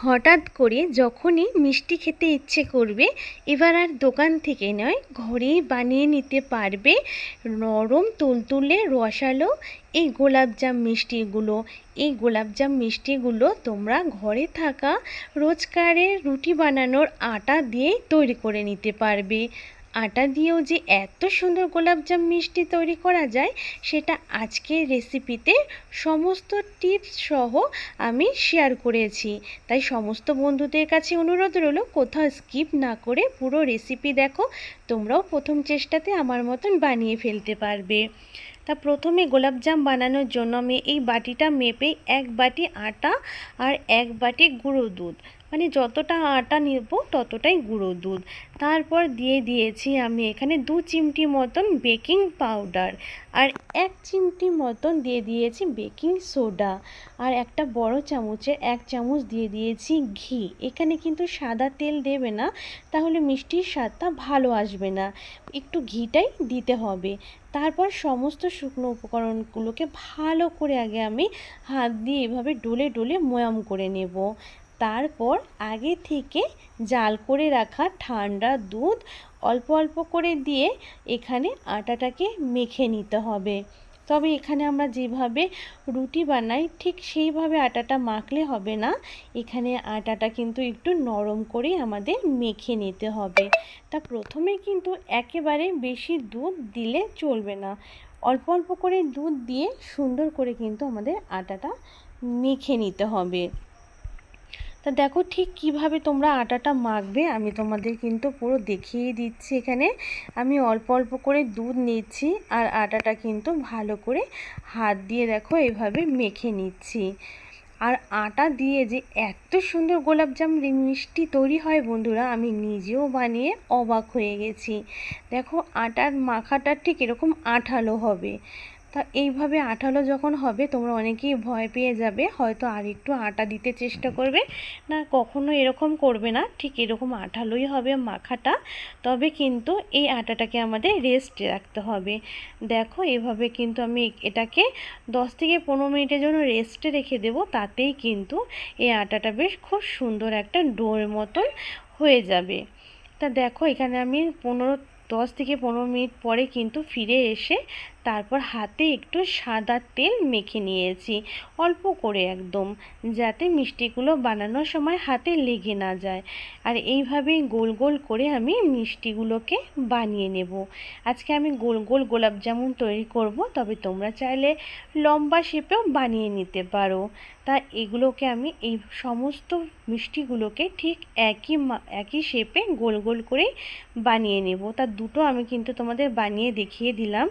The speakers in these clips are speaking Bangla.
হঠাৎ করে যখনই মিষ্টি খেতে ইচ্ছে করবে, এবার আর দোকান থেকে নয়, ঘরেই বানিয়ে নিতে পারবে নরম তুলতুলে রসালো এই গোলাপজাম মিষ্টিগুলো। এই গোলাপজাম মিষ্টিগুলো তোমরা ঘরে থাকা রোজকারের রুটি বানানোর আটা দিয়েই তৈরি করে নিতে পারবে। আটা দিয়েও যে এত সুন্দর গোলাপজাম মিষ্টি তৈরি করা যায়, সেটা আজকের রেসিপিতে সমস্ত টিপস সহ আমি শেয়ার করেছি। তাই সমস্ত বন্ধুদের কাছে অনুরোধ রইল, কোথাও স্কিপ না করে পুরো রেসিপি দেখো। তোমরাও প্রথম চেষ্টাতে আমার মতন বানিয়ে ফেলতে পারবে। তা প্রথমে গোলাপজাম বানানোর জন্য আমি এই বাটিটা মেপে 1 বাটি আটা আর 1 বাটি গুঁড়ো দুধ, মানে যতটা আটা নেব ততটাই গুঁড়ো দুধ। তারপর দিয়ে দিয়েছি আমি এখানে 2 চিমটি মতন বেকিং পাউডার, আর 1 চিমটি মতন দিয়ে দিয়েছি বেকিং সোডা, আর একটা বড় চামচের 1 চামচ দিয়ে দিয়েছি ঘি। এখানে কিন্তু সাদা তেল দেবে না, তাহলে মিষ্টির স্বাদটা ভালো আসবে না, একটু ঘিটাই দিতে হবে। তারপর সমস্ত শুকনো উপকরণগুলোকে ভালো করে আগে আমি হাত দিয়ে এভাবে ডলে ডলে ময়াম করে নেব। তারপর আগে থেকে জাল করে রাখা ঠান্ডা দুধ অল্প অল্প করে দিয়ে এখানে আটাটাকে মেখে নিতে হবে। তবে এখানে আমরা যেভাবে রুটি বানাই ঠিক সেইভাবে আটাটা মাখলে হবে না, এখানে আটাটা কিন্তু একটু নরম করে আমাদের মেখে নিতে হবে। তা প্রথমে কিন্তু একেবারে বেশি দুধ দিলে চলবে না, অল্প অল্প করে দুধ দিয়ে সুন্দর করে কিন্তু আমাদের আটাটা মেখে নিতে হবে। তা দেখো ঠিক কিভাবে তোমরা আটাটা মাখবে আমি তোমাদের কিন্তু পুরো দেখিয়ে দিচ্ছি। এখানে আমি অল্প অল্প করে দুধ নিচ্ছি আর আটাটা কিন্তু ভালো করে হাত দিয়ে দেখো এভাবে মেখে নিচ্ছি। আর আটা দিয়ে যে এত সুন্দর গোলাপজাম মিষ্টি তৈরি হয় বন্ধুরা, আমি নিজেও বানিয়ে অবাক হয়ে গেছি। দেখো আটার মাখাটা ঠিক এরকম আঠালো হবে। তা এইভাবে আঠালো যখন হবে তোমরা অনেকেই ভয় পেয়ে যাবে, হয়তো আর একটু আটা দিতে চেষ্টা করবে। না, কখনো এরকম করবে না, ঠিক এরকম আঠালোই হবে মাখাটা। তবে কিন্তু এই আটাটাকে আমাদের রেস্টে রাখতে হবে। দেখো এভাবে কিন্তু আমি এটাকে 10 থেকে 15 মিনিটের জন্য রেস্টে রেখে দেব। তাতেই কিন্তু এই আটাটা বেশ খুব সুন্দর একটা ডোর মতন হয়ে যাবে। তা দেখো এখানে আমি 10 থেকে 15 মিনিট পরে কিন্তু ফিরে এসে তারপর হাতে একটু সাদা তেল মেখে নিয়েছি, অল্প করে একদম, যাতে মিষ্টিগুলো বানানোর সময় হাতে লেগে না যায়। আর এইভাবেই গোল গোল করে আমি মিষ্টিগুলোকে বানিয়ে নেব। আজকে আমি গোল গোল গোলাপ জামুন তৈরি করব, তবে তোমরা চাইলে লম্বা শেপেও বানিয়ে নিতে পারো। তা এগুলোকে আমি এই সমস্ত মিষ্টিগুলোকে ঠিক একই শেপে গোল গোল করে বানিয়ে নেব। তা দুটো আমি কিন্তু তোমাদের বানিয়ে দেখিয়ে দিলাম,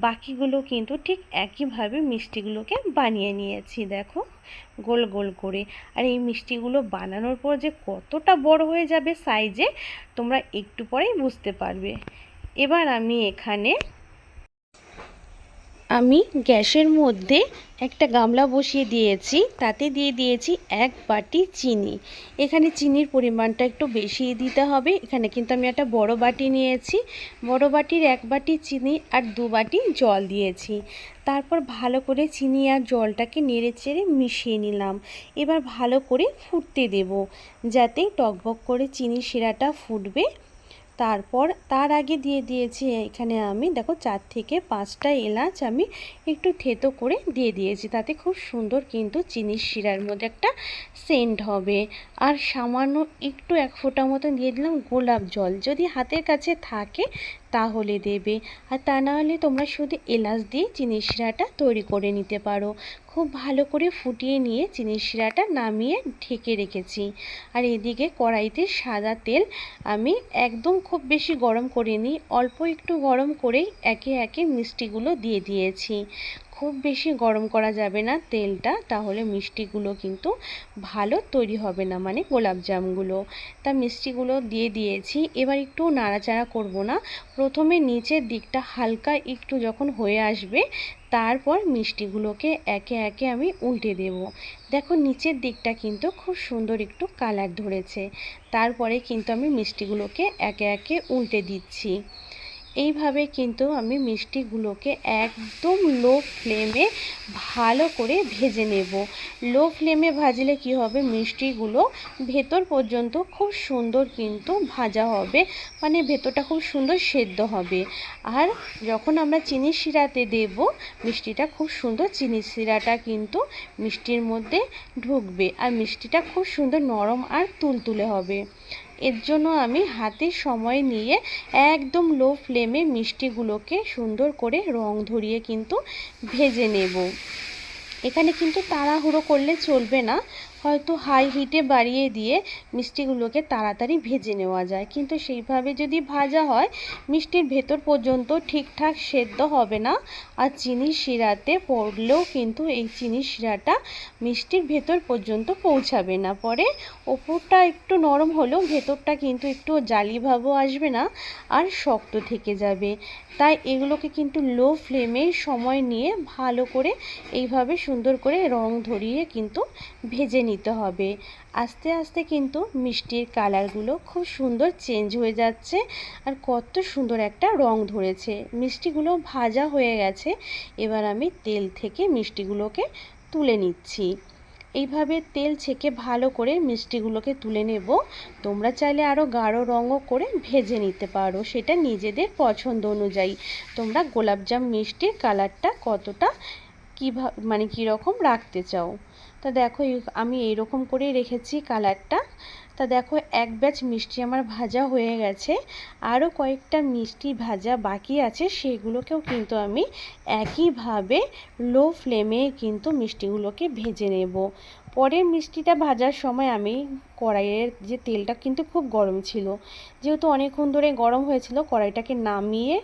বাকিগুলো কিন্তু ঠিক একইভাবে মিষ্টিগুলোকে বানিয়ে নিয়েছি দেখো গোল গোল করে। আর এই মিষ্টিগুলো বানানোর পর যে কতটা বড় হয়ে যাবে সাইজে, তোমরা একটু পরেই বুঝতে পারবে। এবার আমি গ্যাসের মধ্যে একটা গামলা বসিয়ে দিয়েছি, তাতে দিয়ে দিয়েছি 1 বাটি চিনি। এখানে চিনির পরিমাণটা একটু বেশি দিতে হবে। এখানে কিন্তু আমি একটা বড় বাটি নিয়েছি, বড় বাটির 1 বাটি চিনি আর 2 বাটি জল দিয়েছি। তারপর ভালো করে চিনি আর জলটাকে নেড়ে চেড়ে মিশিয়ে নিলাম। এবার ভালো করে ফুটতে দেব, যাতে টকবক করে চিনির শিরাটা ফুটবে। তারপর তার আগে দিয়ে দিয়েছি এখানে আমি দেখো 4 থেকে 5টা এলাচ আমি একটু থেতো করে দিয়ে দিয়েছি, তাতে খুব সুন্দর কিন্তু চিনির শিরার মধ্যে একটা সেন্ট হবে। আর সামান্য একটু 1 ফোঁটা মতো দিয়ে দিলাম গোলাপ জল, যদি হাতের কাছে থাকে তাহলে দেবে, আর তা না হলে তোমরা শুধু এলাচ দিয়ে চিনির শিরাটা তৈরি করে নিতে পারো। খুব ভালো করে ফুটিয়ে নিয়ে চিনির শিরাটা নামিয়ে ঢেকে রেখেছি। আর এদিকে কড়াইতে সাদা তেল আমি একদম খুব বেশি গরম করিনি, অল্প একটু গরম করেই একে একে মিষ্টিগুলো দিয়ে দিয়েছি। খুব বেশি গরম করা যাবে না তেলটা, তাহলে মিষ্টিগুলো কিন্তু ভালো তৈরি হবে না, মানে গোলাপজামগুলো। তা মিষ্টিগুলো দিয়ে দিয়েছি, এবার একটু নাড়াচাড়া করব না। প্রথমে নিচের দিকটা হালকা একটু যখন হয়ে আসবে, তারপর মিষ্টিগুলোকে একে একে আমি উল্টে দেব। দেখো নিচের দিকটা কিন্তু খুব সুন্দর একটু কালার ধরেছে। তারপরে কিন্তু আমি মিষ্টিগুলোকে একে একে উল্টে দিচ্ছি। এইভাবে কিন্তু আমি মিষ্টিগুলোকে একদম লো ফ্লেমে ভালো করে ভেজে নেব। লো ফ্লেমে ভাজলে কি হবে, মিষ্টিগুলো ভেতর পর্যন্ত খুব সুন্দর কিন্তু ভাজা হবে, মানে ভেতরটা খুব সুন্দর সেদ্ধ হবে। আর যখন আমরা চিনি শিরাতে দেব, মিষ্টিটা খুব সুন্দর চিনি শিরাটা কিন্তু মিষ্টির মধ্যে ঢুকবে আর মিষ্টিটা খুব সুন্দর নরম আর তুলতুলে হবে। এর জন্য আমি হাতে সময় নিয়ে একদম লো ফ্লেমে মিষ্টিগুলোকে সুন্দর করে রং ধরিয়ে কিন্তু ভেজে নেব। এখানে কিন্তু তাড়াহুড়ো করলে চলবে না, হয়তো হাই হিটে বাড়িয়ে দিয়ে মিষ্টিগুলোকে তাড়াতাড়ি ভেজে নেওয়া যায়, কিন্তু সেইভাবে যদি ভাজা হয় মিষ্টির ভেতর পর্যন্ত ঠিকঠাক সেদ্ধ হবে না। আর চিনি শিরাতে পড়লেও কিন্তু এই চিনি শিরাটা মিষ্টির ভেতর পর্যন্ত পৌঁছাবে না, পরে ওপরটা একটু নরম হলেও ভেতরটা কিন্তু একটু জালি ভাবও আসবে না আর শক্ত থেকে যাবে। তাই এগুলোকে কিন্তু লো ফ্লেমে সময় নিয়ে ভালো করে এইভাবে সুন্দর করে রং ধরিয়ে কিন্তু ভেজে নিতে হবে। আস্তে আস্তে কিন্তু মিষ্টির কালারগুলো খুব সুন্দর চেঞ্জ হয়ে যাচ্ছে আর কত সুন্দর একটা রং ধরেছে। মিষ্টিগুলো ভাজা হয়ে গেছে, এবার আমি তেল থেকে মিষ্টিগুলোকে তুলে নিচ্ছি। এইভাবে তেল ছেঁকে ভালো করে মিষ্টিগুলোকে তুলে নেব। তোমরা চাইলে আরও গাঢ় রঙও করে ভেজে নিতে পারো, সেটা নিজেদের পছন্দ অনুযায়ী তোমরা গোলাপজাম মিষ্টির কালারটা কতটা মানে কীরকম রাখতে চাও। তা দেখো আমি এইরকম করেই রেখেছি কালারটা। তা দেখো এক ব্যাচ মিষ্টি আমার ভাজা হয়ে গেছে, আরও কয়েকটা মিষ্টি ভাজা বাকি আছে, সেগুলোকেও কিন্তু আমি একইভাবে লো ফ্লেমে কিন্তু মিষ্টিগুলোকে ভেজে নেব। পরের মিষ্টিটা ভাজার সময় আমি কড়াইয়ের যে তেলটা কিন্তু খুব গরম ছিল, যেহেতু অনেকক্ষণ ধরে গরম হয়েছিল, কড়াইটাকে নামিয়ে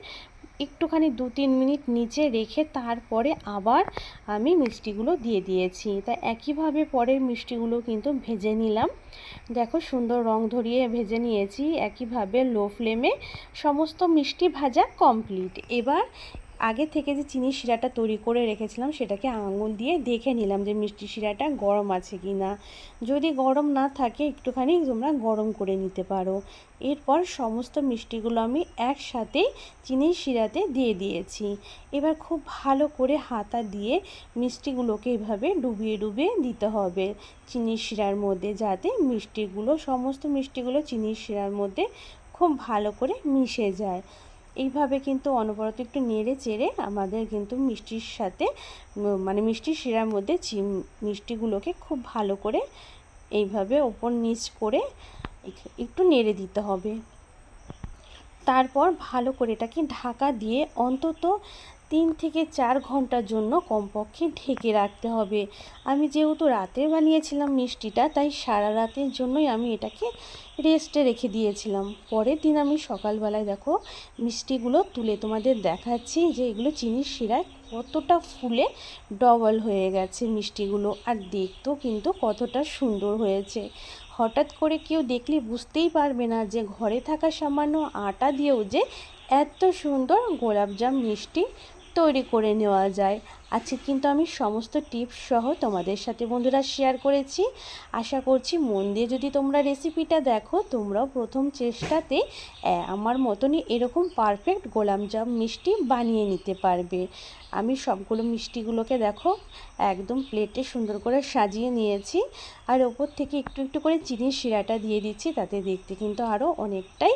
একটুখানি 2-3 মিনিট নিচে রেখে তারপরে আবার আমি মিষ্টিগুলো দিয়ে দিয়েছি। তাই একইভাবে পরের মিষ্টিগুলো কিন্তু ভেজে নিলাম। দেখো সুন্দর রং ধরিয়ে ভেজে নিয়েছি। একইভাবে লো ফ্লেমে সমস্ত মিষ্টি ভাজা কমপ্লিট। এবার আগে থেকে যে চিনি শিরাটা তৈরি করে রেখেছিলাম সেটাকে আঙুল দিয়ে দেখে নিলাম যে মিষ্টি শিরাটা গরম আছে কি না। যদি গরম না থাকে একটুখানি তোমরা গরম করে নিতে পারো। এরপর সমস্ত মিষ্টিগুলো আমি একসাথে চিনির শিরাতে দিয়ে দিয়েছি। এবার খুব ভালো করে হাতা দিয়ে মিষ্টিগুলোকে এভাবে ডুবিয়ে ডুবিয়ে দিতে হবে চিনির শিরার মধ্যে, যাতে মিষ্টিগুলো সমস্ত মিষ্টিগুলো চিনির শিরার মধ্যে খুব ভালো করে মিশে যায়। এইভাবে কিন্তু অনবরত একটু নেড়ে চেড়ে আমাদের কিন্তু মিষ্টির সাথে মানে মিষ্টির শিরার মধ্যে মিষ্টিগুলোকে খুব ভালো করে এইভাবে ওপর নিচ করে একটু নেড়ে দিতে হবে। তারপর ভালো করে এটাকে ঢাকা দিয়ে অন্তত 3 থেকে 4 ঘন্টার জন্য কমপক্ষে ঢেকে রাখতে হবে। আমি যেহেতু রাতে বানিয়েছিলাম মিষ্টিটা, তাই সারা রাতের জন্যই আমি এটাকে রেস্টে রেখে দিয়েছিলাম। পরের দিন আমি সকালবেলায় দেখো মিষ্টিগুলো তুলে তোমাদের দেখাচ্ছি যে এগুলো চিনির শিরায় কতটা ফুলে ডবল হয়ে গেছে মিষ্টিগুলো, আর দেখতেও কিন্তু কতটা সুন্দর হয়েছে। হঠাৎ করে কেউ দেখলে বুঝতেই পারবে না যে ঘরে থাকা সামান্য আটা দিয়েও যে এত সুন্দর গোলাপজাম মিষ্টি তৈরি করে নেওয়া যায়। আজকে কিন্তু আমি সমস্ত টিপস সহ তোমাদের সাথে বন্ধুরা শেয়ার করেছি। আশা করছি মন দিয়ে যদি তোমরা রেসিপিটা দেখো, তোমরাও প্রথম চেষ্টাতে আমার মতনই এরকম পারফেক্ট গোলাপজাম মিষ্টি বানিয়ে নিতে পারবে। আমি সবগুলো মিষ্টিগুলোকে দেখো একদম প্লেটে সুন্দর করে সাজিয়ে নিয়েছি, আর ওপর থেকে একটু একটু করে চিনির শিরাটা দিয়ে দিচ্ছি, তাতে দেখতে কিন্তু আরও অনেকটাই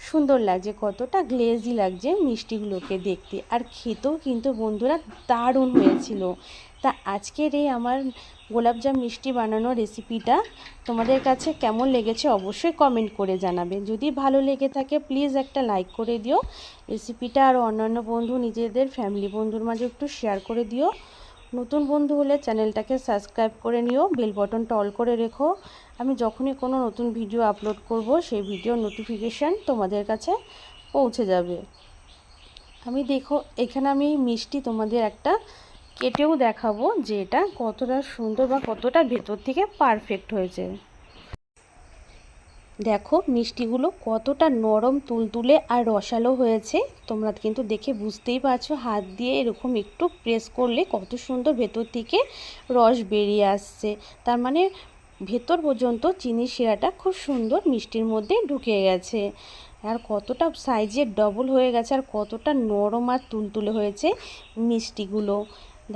সুন্দর লাগছে, কতটা গ্লেজি লাগছে মিষ্টিগুলোকে দেখতে, আর খেতেও কিন্তু বন্ধুরা দারুণ হয়েছিল। তা আজকের এই আমার গোলাপজাম মিষ্টি বানানোর রেসিপিটা তোমাদের কাছে কেমন লেগেছে অবশ্যই কমেন্ট করে জানাবে। যদি ভালো লেগে থাকে প্লিজ একটা লাইক করে দিও। রেসিপিটা আর অন্যান্য বন্ধু নিজেদের ফ্যামিলি বন্ধুর মাঝে একটু শেয়ার করে দিও। নতুন বন্ধু হলে চ্যানেলটাকে সাবস্ক্রাইব করে নিও, বেল বটনটা অল করে রেখো। আমি যখনই কোনো নতুন ভিডিও আপলোড করব সেই ভিডিওর নোটিফিকেশান তোমাদের কাছে পৌঁছে যাবে। আমি দেখো এখানে আমি মিষ্টি তোমাদের একটা কেটেও দেখাবো যে এটা কতটা সুন্দর বা কতটা ভেতর থেকে পারফেক্ট হয়েছে। দেখো মিষ্টিগুলো কতটা নরম তুলতুলে আর রসালো হয়েছে, তোমরা কিন্তু দেখে বুঝতেই পারছো। হাত দিয়ে এরকম একটু প্রেস করলে কত সুন্দর ভেতর থেকে রস বেরিয়ে আসছে, তার মানে ভেতর পর্যন্ত চিনির শিরাটা খুব সুন্দর মিষ্টির মধ্যে ঢুকে গেছে। আর কতটা সাইজের ডবল হয়ে গেছে, আর কতটা নরম আর তুলতুলে হয়েছে মিষ্টিগুলো।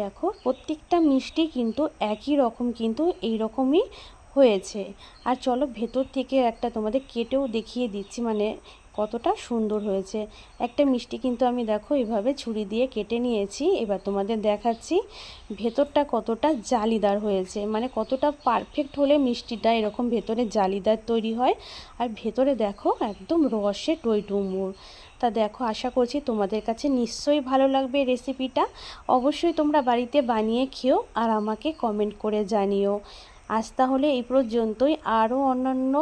দেখো প্রত্যেকটা মিষ্টি কিন্তু একই রকম, কিন্তু এই রকমই হয়েছে। আর চলো ভেতর থেকে একটা তোমাদের কেটেও দেখিয়ে দিচ্ছি, মানে কতটা সুন্দর হয়েছে। একটা মিষ্টি কিন্তু আমি দেখো এভাবে ছুরি দিয়ে কেটে নিয়েছি, এবার তোমাদের দেখাচ্ছি ভেতরটা কতটা জালিদার হয়েছে, মানে কতটা পারফেক্ট হলে মিষ্টিটা এরকম ভেতরে জালিদার তৈরি হয়। আর ভেতরে দেখো একদম রসে টইটুম্বুর। তা দেখো, আশা করছি তোমাদের কাছে নিশ্চয়ই ভালো লাগবে রেসিপিটা। অবশ্যই তোমরা বাড়িতে বানিয়ে খেও আর আমাকে কমেন্ট করে জানিও। আজ তাহলে এই পর্যন্তই, আরও অন্যান্য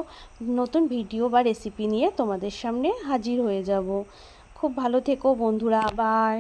নতুন ভিডিও বা রেসিপি নিয়ে তোমাদের সামনে হাজির হয়ে যাব। খুব ভালো থেকো বন্ধুরা, বাই।